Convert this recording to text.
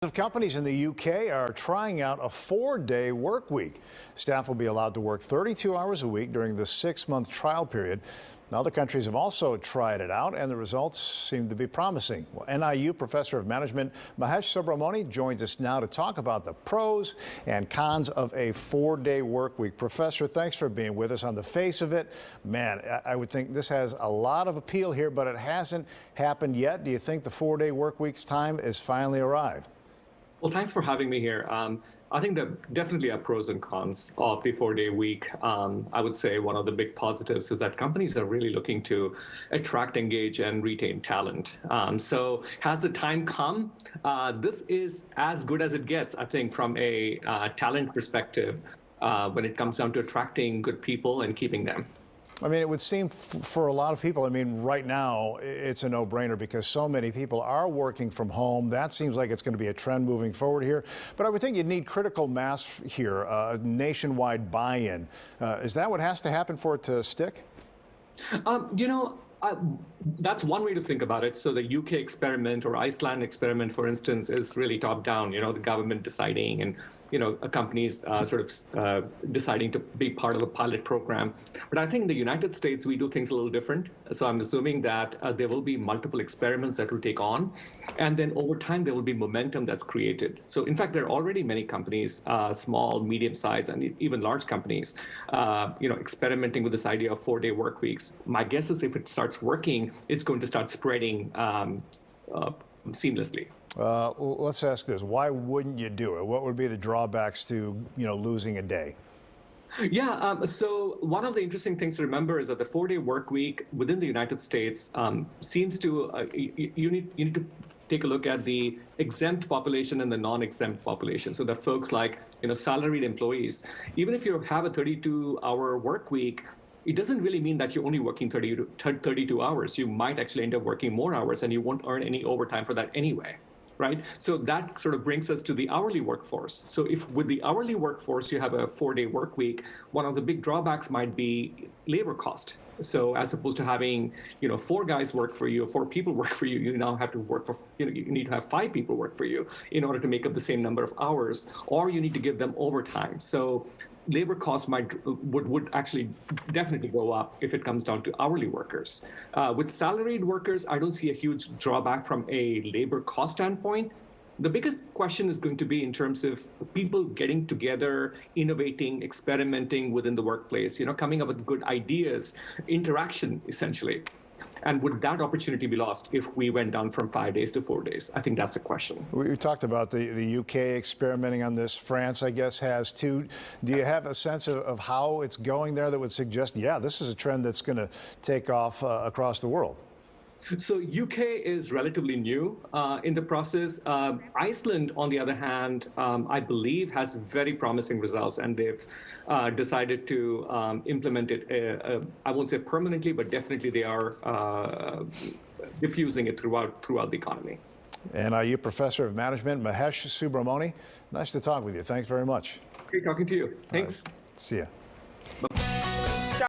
Of companies in the UK are trying out a 4-day work week. Staff will be allowed to work 32 hours a week during the 6-month trial period. Other countries have also tried it out, and the results seem to be promising. Well, NIU Professor of Management Mahesh Subramony joins us now to talk about the pros and cons of a 4-day work week. Professor, thanks for being with us. On the face of it, man, I would think this has a lot of appeal here, but it hasn't happened yet. Do you think the 4-day work week's time is finally arrived? Well, thanks for having me here. I think there definitely are pros and cons of the 4-day week. I would say one of the big positives is that companies are really looking to attract, engage, and retain talent. So has the time come? This is as good as it gets, I think, from a talent perspective when it comes down to attracting good people and keeping them. I mean, it would seem for a lot of people, I mean, right now, it's a no-brainer because so many people are working from home. That seems like it's going to be a trend moving forward here. But I would think you'd need critical mass here, nationwide buy-in. Is that what has to happen for it to stick? That's one way to think about it. So the UK experiment or Iceland experiment, for instance, is really top-down, the government deciding and, companies deciding to be part of a pilot program. But I think in the United States, we do things a little different. So I'm assuming that there will be multiple experiments that will take on. And then over time, there will be momentum that's created. So in fact, there are already many companies, small, medium-sized, and even large companies, experimenting with this idea of 4-day work weeks. My guess is if it starts working, it's going to start spreading seamlessly. Let's ask this. Why wouldn't you do it? What would be the drawbacks to, losing a day? Yeah, so one of the interesting things to remember is that the 4-day work week within the United States seems to, you need to take a look at the exempt population and the non-exempt population. So that folks like, salaried employees, even if you have a 32-hour work week, it doesn't really mean that you're only working 32 hours. You might actually end up working more hours and you won't earn any overtime for that anyway, right? So that sort of brings us to the hourly workforce. So if with the hourly workforce, you have a 4-day work week, one of the big drawbacks might be labor cost. So as opposed to having, 4 guys work for you, or 4 people work for you, you now have to work for, you need to have 5 people work for you in order to make up the same number of hours, or you need to give them overtime. So labor costs would actually definitely go up if it comes down to hourly workers. With salaried workers, I don't see a huge drawback from a labor cost standpoint. The biggest question is going to be in terms of people getting together, innovating, experimenting within the workplace, coming up with good ideas, interaction, essentially. And would that opportunity be lost if we went down from 5 days to 4 days? I think that's the question. We talked about the UK experimenting on this. France, I guess, has too. Do you have a sense of how it's going there that would suggest, yeah, this is a trend that's going to take off across the world? So UK is relatively new in the process. Iceland, on the other hand, I believe has very promising results, and they've decided to implement it. I won't say permanently, but definitely they are diffusing it throughout the economy. NIU Professor of Management Mahesh Subramony, nice to talk with you. Thanks very much. Great talking to you. Thanks. See ya.